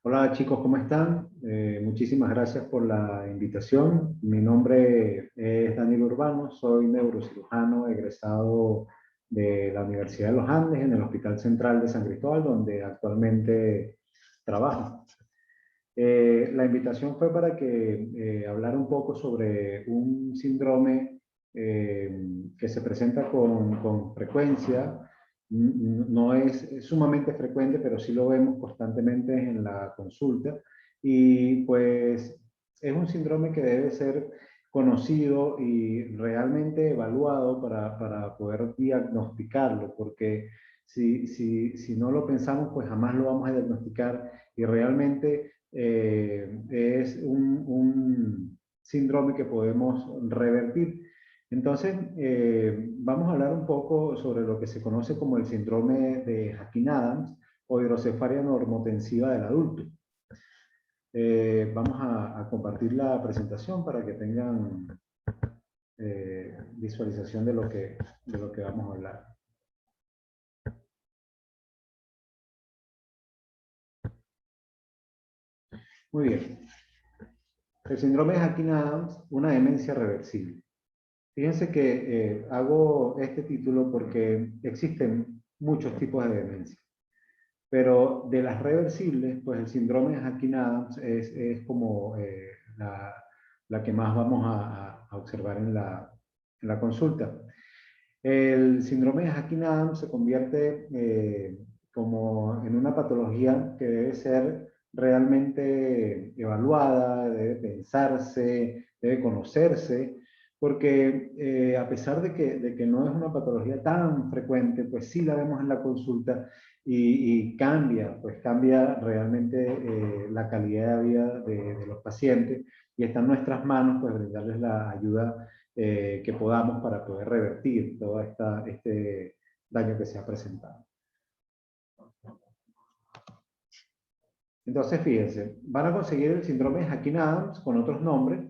Hola chicos, ¿cómo están? Muchísimas gracias por la invitación. Mi nombre es Daniel Urbano, soy neurocirujano egresado de la Universidad de los Andes en el Hospital Central de San Cristóbal, donde actualmente trabajo. La invitación fue para que hablara un poco sobre un síndrome que se presenta con frecuencia. No es sumamente frecuente, pero sí lo vemos constantemente en la consulta. Y pues es un síndrome que debe ser conocido y realmente evaluado para poder diagnosticarlo, porque si no lo pensamos, pues jamás lo vamos a diagnosticar y realmente es un síndrome que podemos revertir. Entonces, vamos a hablar un poco sobre lo que se conoce como el síndrome de Hawking-Adams o hidrocefalia normotensiva del adulto. Vamos a compartir la presentación para que tengan visualización de lo que vamos a hablar. Muy bien. El síndrome de Hawking-Adams, una demencia reversible. Fíjense que hago este título porque existen muchos tipos de demencia, pero de las reversibles, pues el síndrome de Hawking-Adams es como la que más vamos a observar en la consulta. El síndrome de Hawking-Adams se convierte como en una patología que debe ser realmente evaluada, debe pensarse, debe conocerse, porque a pesar de que no es una patología tan frecuente, pues sí la vemos en la consulta y cambia, pues cambia realmente la calidad de vida de los pacientes y está en nuestras manos pues brindarles la ayuda que podamos para poder revertir todo este daño que se ha presentado. Entonces, fíjense, van a conseguir el síndrome de Hawking-Adams con otros nombres,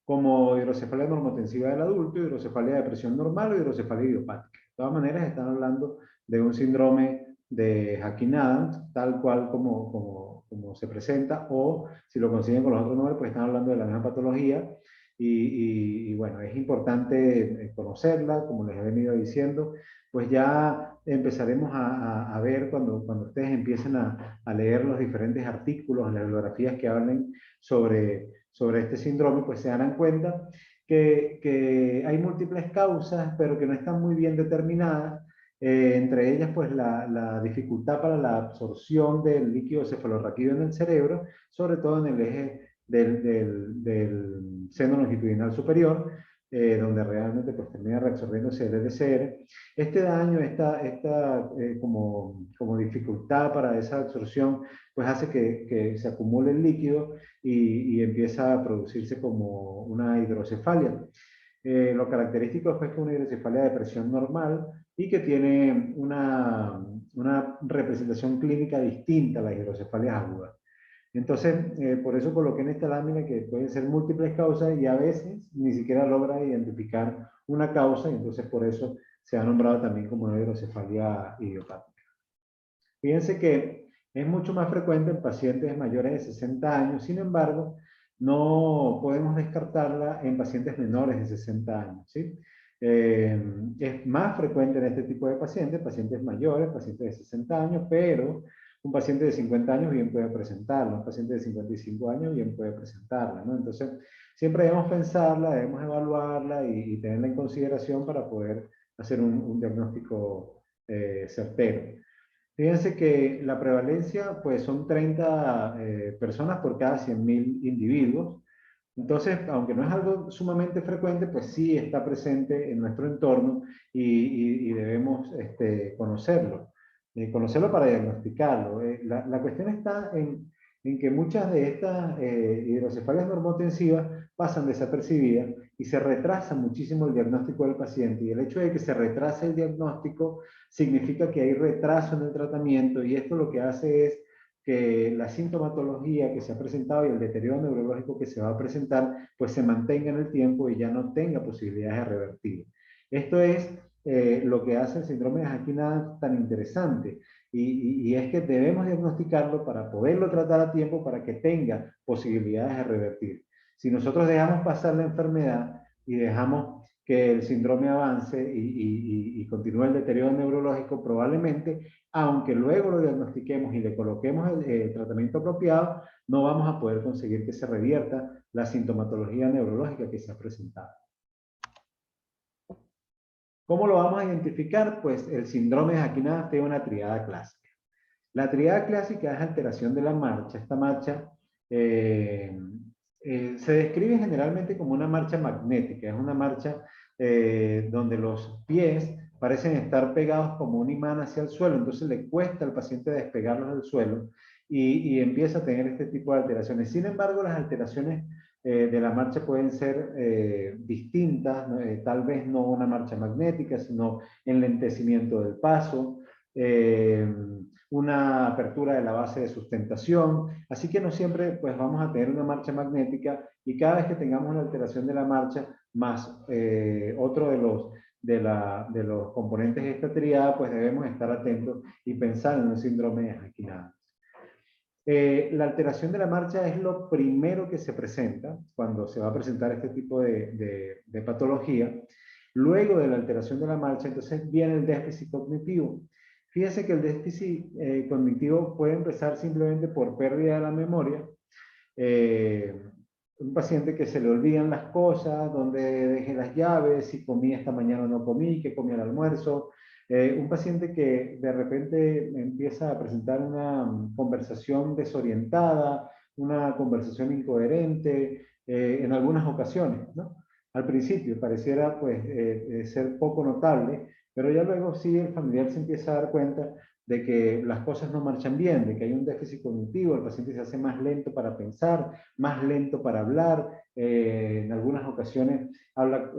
como hidrocefalia normotensiva del adulto, hidrocefalia de presión normal o hidrocefalia idiopática. De todas maneras, están hablando de un síndrome de Hawking-Adams, tal cual como se presenta, o si lo consiguen con los otros nombres, pues están hablando de la misma patología. Y bueno, es importante conocerla, como les he venido diciendo, pues ya empezaremos a ver cuando ustedes empiecen a leer los diferentes artículos, las bibliografías que hablen sobre este síndrome, pues se darán cuenta que hay múltiples causas, pero que no están muy bien determinadas. Entre ellas, pues la dificultad para la absorción del líquido cefalorraquídeo en el cerebro, sobre todo en el eje del seno longitudinal superior, donde realmente pues termina reabsorbiéndose el LCR. Este daño, esta como dificultad para esa absorción, pues hace que se acumule el líquido y empieza a producirse como una hidrocefalia. Lo característico es pues, que es una hidrocefalia de presión normal y que tiene una representación clínica distinta a las hidrocefalias agudas. Entonces, por eso coloqué en esta lámina que pueden ser múltiples causas y a veces ni siquiera logra identificar una causa y entonces por eso se ha nombrado también como una hidrocefalia idiopática. Fíjense que es mucho más frecuente en pacientes mayores de 60 años, sin embargo, no podemos descartarla en pacientes menores de 60 años. ¿Sí? Es más frecuente en este tipo de pacientes mayores, pacientes de 60 años, pero un paciente de 50 años bien puede presentarla, un paciente de 55 años bien puede presentarla, ¿no? Entonces, siempre debemos pensarla, debemos evaluarla y tenerla en consideración para poder hacer un diagnóstico certero. Fíjense que la prevalencia pues son 30 personas por cada 100.000 individuos. Entonces, aunque no es algo sumamente frecuente, pues sí está presente en nuestro entorno y debemos conocerlo. Conocerlo para diagnosticarlo. La cuestión está en que muchas de estas hidrocefalias normotensivas pasan desapercibidas y se retrasa muchísimo el diagnóstico del paciente. Y el hecho de que se retrase el diagnóstico significa que hay retraso en el tratamiento y esto lo que hace es que la sintomatología que se ha presentado y el deterioro neurológico que se va a presentar, pues se mantenga en el tiempo y ya no tenga posibilidades de revertir. Esto es lo que hace el síndrome de Hawking tan interesante. y es que debemos diagnosticarlo para poderlo tratar a tiempo para que tenga posibilidades de revertir. Si nosotros dejamos pasar la enfermedad y dejamos que el síndrome avance y continúe el deterioro neurológico, probablemente, aunque luego lo diagnostiquemos y le coloquemos el tratamiento apropiado, no vamos a poder conseguir que se revierta la sintomatología neurológica que se ha presentado. ¿Cómo lo vamos a identificar? Pues el síndrome de Hakim-Adams tiene una triada clásica. La triada clásica es alteración de la marcha. Esta marcha se describe generalmente como una marcha magnética. Es una marcha donde los pies parecen estar pegados como un imán hacia el suelo. Entonces le cuesta al paciente despegarlos del suelo y empieza a tener este tipo de alteraciones. Sin embargo, las alteraciones de la marcha pueden ser distintas, ¿no? Tal vez no una marcha magnética, sino enlentecimiento del paso, una apertura de la base de sustentación, así que no siempre pues vamos a tener una marcha magnética y cada vez que tengamos una alteración de la marcha más otro de los componentes de esta triada, pues debemos estar atentos y pensar en un síndrome de Hakim-Adams. La alteración de la marcha es lo primero que se presenta cuando se va a presentar este tipo de patología. Luego de la alteración de la marcha, entonces viene el déficit cognitivo. Fíjense que el déficit cognitivo puede empezar simplemente por pérdida de la memoria. Un paciente que se le olvidan las cosas, donde dejé las llaves, si comí esta mañana o no comí, que comí al almuerzo. Un paciente que de repente empieza a presentar una conversación desorientada, una conversación incoherente, en algunas ocasiones, ¿no? Al principio pareciera pues ser poco notable, pero ya luego sí el familiar se empieza a dar cuenta de que las cosas no marchan bien, de que hay un déficit cognitivo, el paciente se hace más lento para pensar, más lento para hablar, en algunas ocasiones habla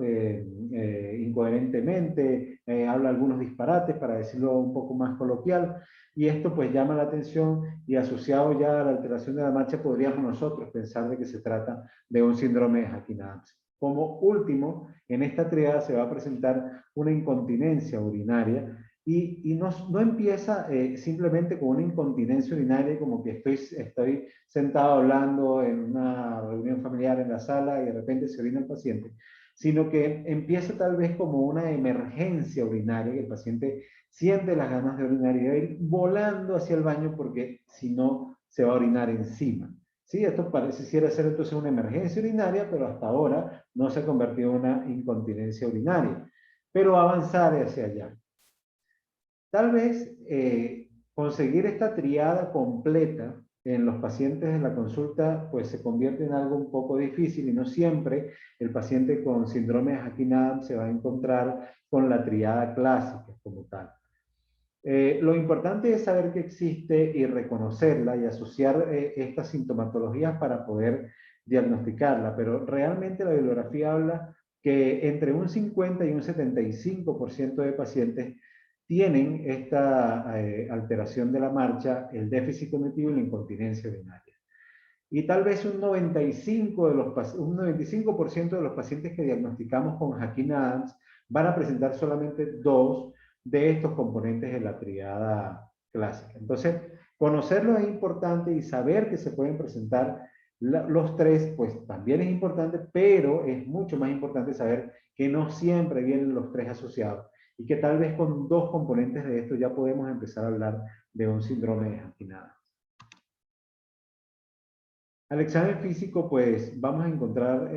incoherentemente, habla algunos disparates, para decirlo un poco más coloquial, y esto pues llama la atención y asociado ya a la alteración de la marcha podríamos nosotros pensar de que se trata de un síndrome de Hakim-Adams. Como último, en esta triada se va a presentar una incontinencia urinaria y no empieza simplemente con una incontinencia urinaria como que estoy sentado hablando en una reunión familiar en la sala y de repente se orina el paciente, sino que empieza tal vez como una emergencia urinaria, que el paciente siente las ganas de orinar y debe ir volando hacia el baño porque si no se va a orinar encima. Sí, esto pareciera ser entonces una emergencia urinaria, pero hasta ahora no se ha convertido en una incontinencia urinaria. Pero avanzar hacia allá. Tal vez conseguir esta triada completa en los pacientes de la consulta pues se convierte en algo un poco difícil y no siempre el paciente con síndrome de Hakim-Adams se va a encontrar con la triada clásica como tal. Lo importante es saber que existe y reconocerla y asociar estas sintomatologías para poder diagnosticarla, pero realmente la bibliografía habla que entre un 50 y un 75% de pacientes tienen esta alteración de la marcha, el déficit cognitivo y la incontinencia urinaria. Y tal vez un 95% de los pacientes que diagnosticamos con Hakim-Adams van a presentar solamente dos de estos componentes de la triada clásica. Entonces, conocerlo es importante y saber que se pueden presentar los tres, pues también es importante, pero es mucho más importante saber que no siempre vienen los tres asociados y que tal vez con dos componentes de esto ya podemos empezar a hablar de un síndrome de Hakim-Adams. Al examen físico, pues vamos a encontrar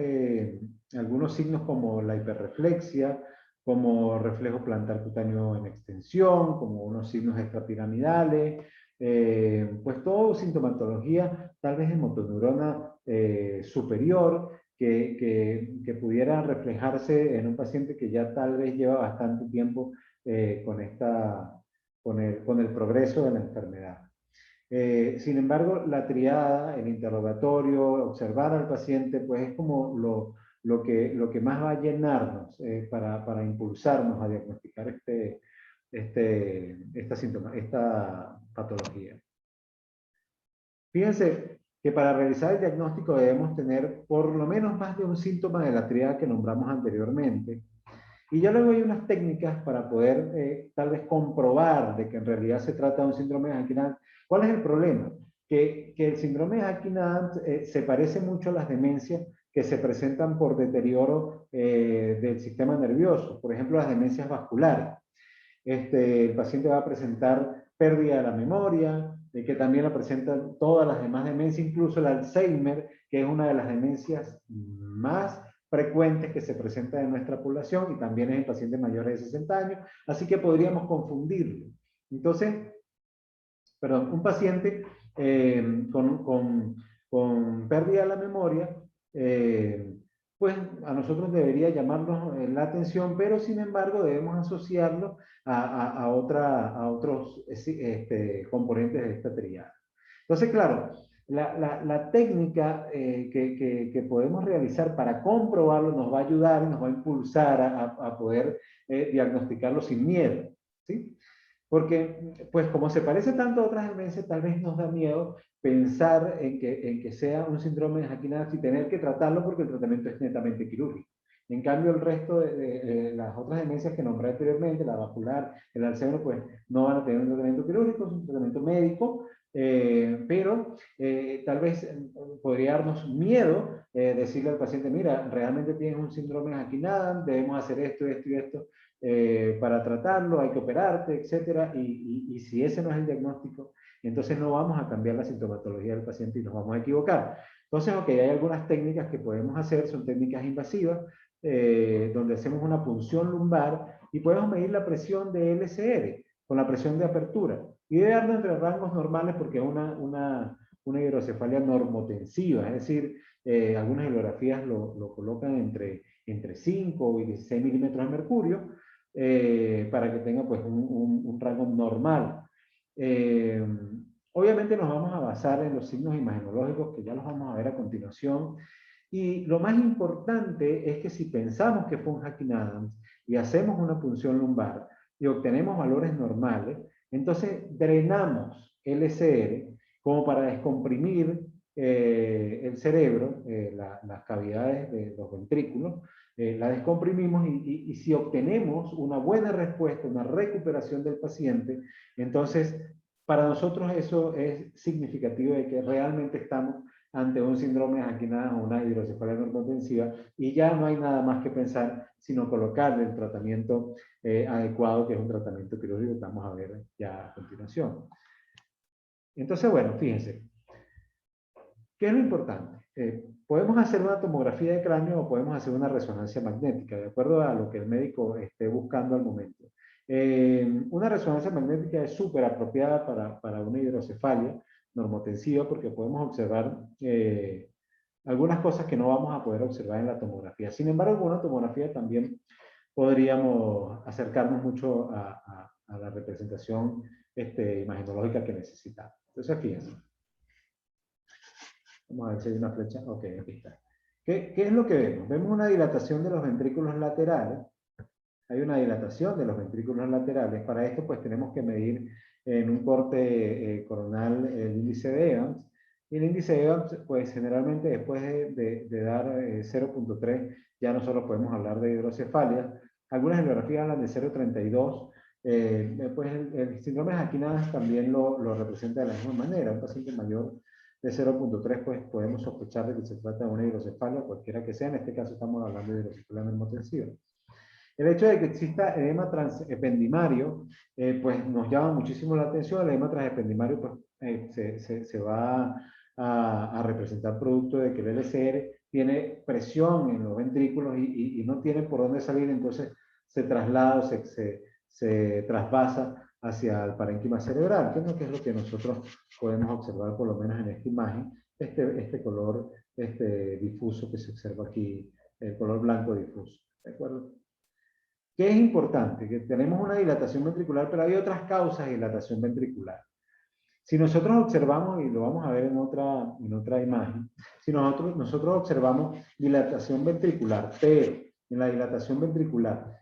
algunos signos como la hiperreflexia, como reflejo plantar cutáneo en extensión, como unos signos extrapiramidales, pues todo sintomatología tal vez en motoneurona superior que pudiera reflejarse en un paciente que ya tal vez lleva bastante tiempo con el progreso de la enfermedad. Sin embargo, la triada, el interrogatorio, observar al paciente, pues es como lo que más va a llenarnos para impulsarnos a diagnosticar esta patología. Fíjense que para realizar el diagnóstico debemos tener por lo menos más de un síntoma de la triada que nombramos anteriormente. Y ya luego hay unas técnicas para poder tal vez comprobar de que en realidad se trata de un síndrome de Hankin-Adams. ¿Cuál es el problema? Que el síndrome de Hankin-Adams se parece mucho a las demencias que se presentan por deterioro del sistema nervioso, por ejemplo, las demencias vasculares. El paciente va a presentar pérdida de la memoria, que también la presentan todas las demás demencias, incluso el Alzheimer, que es una de las demencias más frecuentes que se presenta en nuestra población y también es en pacientes mayores de 60 años, así que podríamos confundirlo. Entonces, perdón, un paciente con pérdida de la memoria, pues a nosotros debería llamarnos la atención, pero sin embargo debemos asociarlo a otros componentes de esta triada. Entonces, claro, la técnica que podemos realizar para comprobarlo nos va a ayudar, nos va a impulsar a poder diagnosticarlo sin miedo, ¿sí? Porque, pues como se parece tanto a otras demencias, tal vez nos da miedo pensar en que sea un síndrome de Hankin-Adams y tener que tratarlo porque el tratamiento es netamente quirúrgico. En cambio, el resto de las otras demencias que nombré anteriormente, la vascular, el Alzheimer, pues no van a tener un tratamiento quirúrgico, es un tratamiento médico, pero tal vez podría darnos miedo decirle al paciente, mira, realmente tienes un síndrome de Hankin-Adams, debemos hacer esto, esto y esto, para tratarlo, hay que operarte, etcétera, y si ese no es el diagnóstico, entonces no vamos a cambiar la sintomatología del paciente y nos vamos a equivocar. Entonces, ok, hay algunas técnicas que podemos hacer, son técnicas invasivas, donde hacemos una punción lumbar y podemos medir la presión de LCR con la presión de apertura y debe darlo entre rangos normales porque es una hidrocefalia normotensiva, es decir, algunas hidrografías lo colocan entre 5 y 16 milímetros de mercurio, para que tenga pues un rango normal. Eh, Obviamente nos vamos a basar en los signos imagenológicos que ya los vamos a ver a continuación. Y lo más importante es que si pensamos que fue un Hankin-Adams y hacemos una punción lumbar y obtenemos valores normales, entonces drenamos LCR como para descomprimir el cerebro, las cavidades de los ventrículos, la descomprimimos y si obtenemos una buena respuesta, una recuperación del paciente, entonces para nosotros eso es significativo de que realmente estamos ante un síndrome de Hankin-Adams o una hidrocefalia normotensiva y ya no hay nada más que pensar sino colocarle el tratamiento adecuado, que es un tratamiento quirúrgico que vamos a ver ya a continuación. Entonces, bueno, fíjense, ¿qué es lo importante? Podemos hacer una tomografía de cráneo o podemos hacer una resonancia magnética, de acuerdo a lo que el médico esté buscando al momento. Una resonancia magnética es súper apropiada para una hidrocefalia normotensiva porque podemos observar algunas cosas que no vamos a poder observar en la tomografía. Sin embargo, con una tomografía también podríamos acercarnos mucho a la representación imagenológica que necesitamos. Entonces, fíjense. Vamos a ver si hay una flecha. Ok, aquí está. ¿Qué es lo que vemos? Vemos una dilatación de los ventrículos laterales. Hay una dilatación de los ventrículos laterales. Para esto, pues, tenemos que medir en un corte coronal el índice de Evans. Y el índice de Evans, pues, generalmente después de dar 0.3, ya nosotros podemos hablar de hidrocefalia. Algunas hidrografías hablan de 0.32. Pues el síndrome de Hankin-Adams también lo representa de la misma manera. Un paciente mayor de 0.3, pues podemos sospechar de que se trata de una hidrocefalia, cualquiera que sea. En este caso estamos hablando de hidrocefalia normotensiva. El hecho de que exista edema transependimario, pues nos llama muchísimo la atención. El edema transependimario pues, se va a representar producto de que el LCR tiene presión en los ventrículos y no tiene por dónde salir, entonces se traslada, se trasvasa hacia el parénquima cerebral, que es lo que nosotros podemos observar por lo menos en esta imagen, este color difuso que se observa aquí, el color blanco difuso. ¿De acuerdo? ¿Qué es importante? Que tenemos una dilatación ventricular, pero hay otras causas de dilatación ventricular. Si nosotros observamos, y lo vamos a ver en otra imagen, si nosotros observamos dilatación ventricular, pero en la dilatación ventricular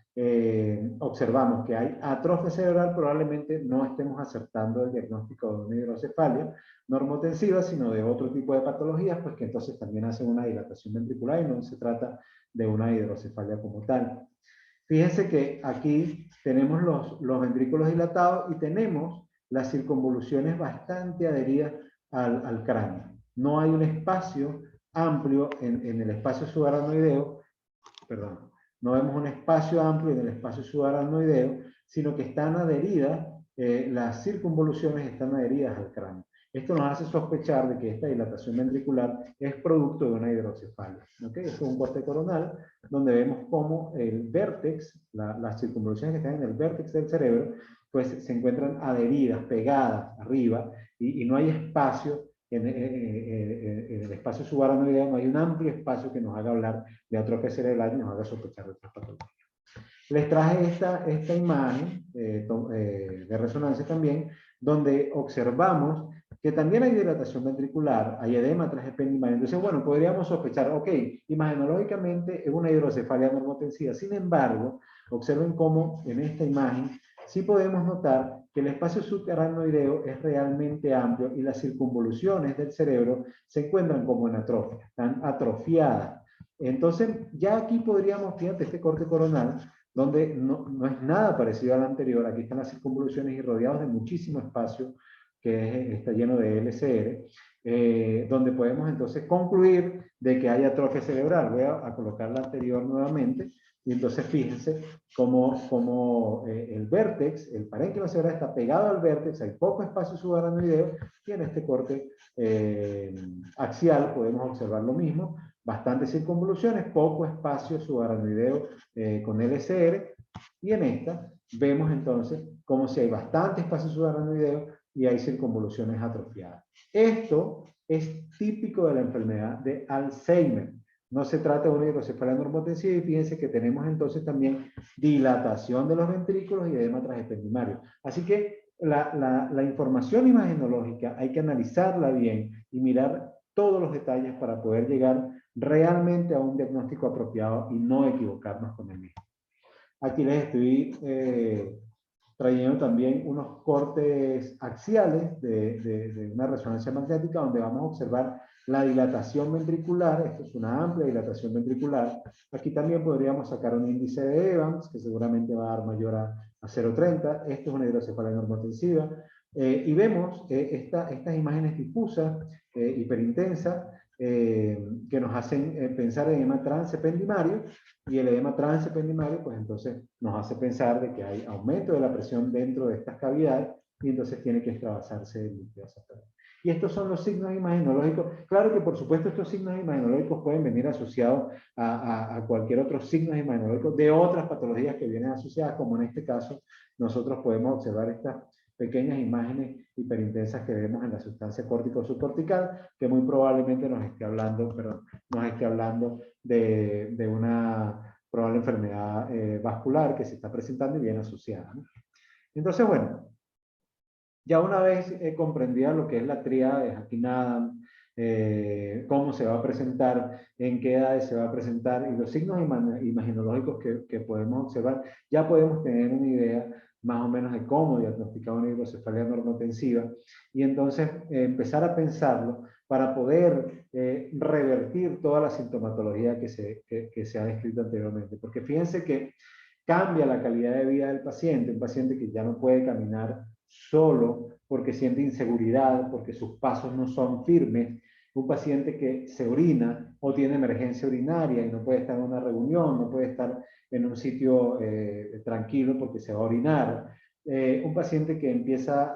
observamos que hay atrofia cerebral, probablemente no estemos acertando el diagnóstico de una hidrocefalia normotensiva, sino de otro tipo de patologías, pues que entonces también hacen una dilatación ventricular y no se trata de una hidrocefalia como tal. Fíjense que aquí tenemos los ventrículos dilatados y tenemos las circunvoluciones bastante adheridas al cráneo. No hay un espacio amplio en el espacio subaracnoideo, perdón, no vemos un espacio amplio en el espacio subaracnoideo, sino que están adheridas, las circunvoluciones están adheridas al cráneo. Esto nos hace sospechar de que esta dilatación ventricular es producto de una hidrocefalia. ¿Okay? Esto es un corte coronal donde vemos cómo el vértex, las circunvoluciones que están en el vértex del cerebro, pues se encuentran adheridas, pegadas arriba, y no hay espacio en el espacio subaracnoideo, no hay un amplio espacio que nos haga hablar de atrofia cerebral y nos haga sospechar de otras patologías. Les traje esta imagen de resonancia también, donde observamos que también hay dilatación ventricular, hay edema transependimal. Entonces, bueno, podríamos sospechar, ok, imagenológicamente es una hidrocefalia normotensiva. Sin embargo, observen cómo en esta imagen sí podemos notar que el espacio subaracnoideo es realmente amplio y las circunvoluciones del cerebro se encuentran como en atrofia, están atrofiadas. Entonces, ya aquí podríamos, fíjate, este corte coronal, donde no es nada parecido al anterior. Aquí están las circunvoluciones y rodeados de muchísimo espacio que está lleno de LCR, donde podemos entonces concluir de que hay atrofia cerebral. Voy a colocar la anterior nuevamente, y entonces fíjense cómo el vértex, el parénquima cerebral está pegado al vértex, hay poco espacio subaracnoideo, y en este corte axial podemos observar lo mismo, bastantes circunvoluciones, poco espacio subaracnoideo con LCR, y en esta vemos entonces como si hay bastante espacio subaracnoideo y hay circunvoluciones atrofiadas. Esto es típico de la enfermedad de Alzheimer. No se trata de una hidrocefalia normotensiva, y fíjense que tenemos entonces también dilatación de los ventrículos y edema transependimarios. Así que la información imagenológica hay que analizarla bien y mirar todos los detalles para poder llegar realmente a un diagnóstico apropiado y no equivocarnos con el mismo. Aquí les estoy trayendo también unos cortes axiales de una resonancia magnética donde vamos a observar la dilatación ventricular. Esto es una amplia dilatación ventricular. Aquí también podríamos sacar un índice de Evans, que seguramente va a dar mayor a 0,30. Esto es una hidrocefalia normotensiva. Y vemos estas imágenes difusas, hiperintensas, que nos hacen pensar en edema transependimario, y el edema transependimario, pues entonces nos hace pensar de que hay aumento de la presión dentro de estas cavidades, y entonces tiene que extravasarse el líquido aceptado. Y estos son los signos imagenológicos. Claro que por supuesto estos signos imagenológicos pueden venir asociados a cualquier otro signo imagenológico de otras patologías que vienen asociadas, como en este caso nosotros podemos observar estas pequeñas imágenes hiperintensas que vemos en la sustancia córtico-subcortical, que muy probablemente nos esté hablando de una probable enfermedad vascular que se está presentando y bien asociada, ¿no? Entonces, bueno, ya una vez comprendida lo que es la tríada de Hakim-Adam, cómo se va a presentar, en qué edades se va a presentar y los signos imagenológicos que podemos observar, ya podemos tener una idea más o menos de cómo diagnosticar una hidrocefalia normotensiva, y entonces empezar a pensarlo para poder revertir toda la sintomatología que se ha descrito anteriormente. Porque fíjense que cambia la calidad de vida del paciente, un paciente que ya no puede caminar solo porque siente inseguridad, porque sus pasos no son firmes, un paciente que se orina o tiene emergencia urinaria y no puede estar en una reunión, no puede estar en un sitio tranquilo porque se va a orinar, un paciente que empieza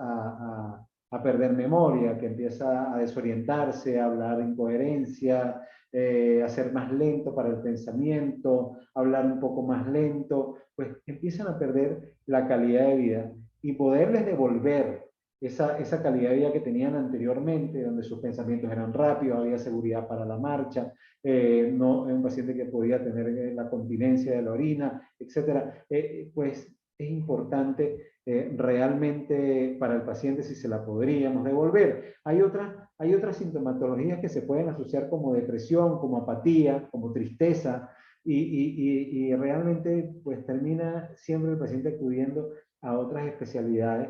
a perder memoria, que empieza a desorientarse, a hablar incoherencia, a ser más lento para el pensamiento, hablar un poco más lento, pues empiezan a perder la calidad de vida, y poderles devolver esa calidad de vida que tenían anteriormente, donde sus pensamientos eran rápidos, había seguridad para la marcha, no un paciente que podía tener la continencia de la orina, etcétera, pues es importante realmente para el paciente si se la podríamos devolver. Hay otras sintomatologías que se pueden asociar como depresión, como apatía, como tristeza, y realmente pues termina siempre el paciente acudiendo a otras especialidades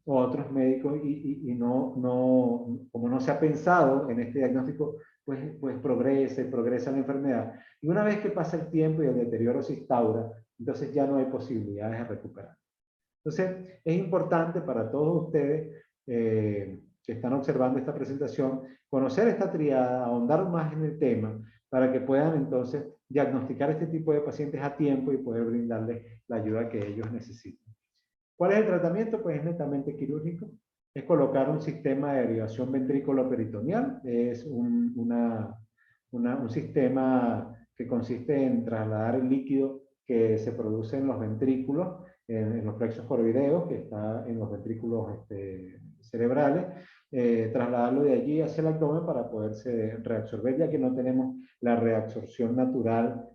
o a otros médicos, y como no se ha pensado en este diagnóstico pues progresa la enfermedad. Y una vez que pasa el tiempo y el deterioro se instaura, entonces ya no hay posibilidades de recuperar. Entonces, es importante para todos ustedes que están observando esta presentación, conocer esta triada, ahondar más en el tema, para que puedan entonces diagnosticar este tipo de pacientes a tiempo y poder brindarles la ayuda que ellos necesitan. ¿Cuál es el tratamiento? Pues es netamente quirúrgico. Es colocar un sistema de derivación ventrículo-peritoneal. Es un sistema que consiste en trasladar el líquido que se produce en los ventrículos, en los plexos joroideos, que está en los ventrículos cerebrales, trasladarlo de allí hacia el abdomen para poderse reabsorber, ya que no tenemos la reabsorción natural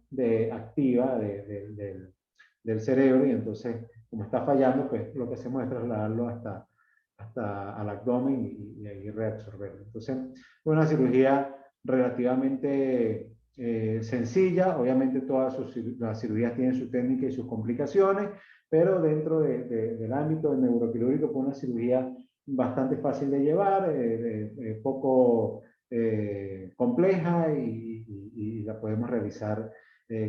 activa del cerebro, y entonces, como está fallando, pues lo que hacemos es trasladarlo hasta al abdomen y ahí reabsorberlo. Entonces, es una cirugía relativamente sencilla. Obviamente todas las cirugías tienen su técnica y sus complicaciones, pero dentro del ámbito del neuroquirúrgico fue una cirugía bastante fácil de llevar, poco compleja, y la podemos realizar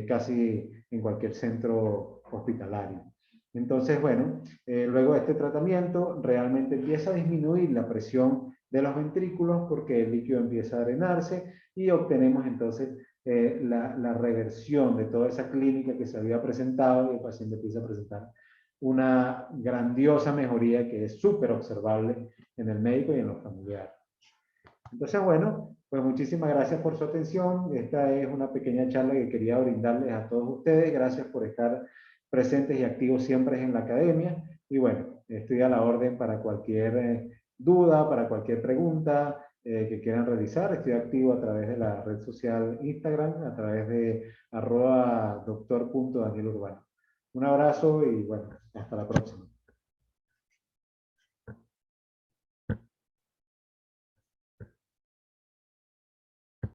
casi en cualquier centro hospitalario. Entonces, bueno, luego de este tratamiento realmente empieza a disminuir la presión de los ventrículos porque el líquido empieza a drenarse y obtenemos entonces la reversión de toda esa clínica que se había presentado, y el paciente empieza a presentar una grandiosa mejoría que es súper observable en el médico y en los familiares. Entonces, bueno, pues muchísimas gracias por su atención. Esta es una pequeña charla que quería brindarles a todos ustedes. Gracias por estar presentes y activos siempre en la academia. Y bueno, estoy a la orden para cualquier duda, para cualquier pregunta que quieran realizar. Estoy activo a través de la red social Instagram, a través de @doctor.daniel Urbano. Un abrazo y bueno, hasta la próxima.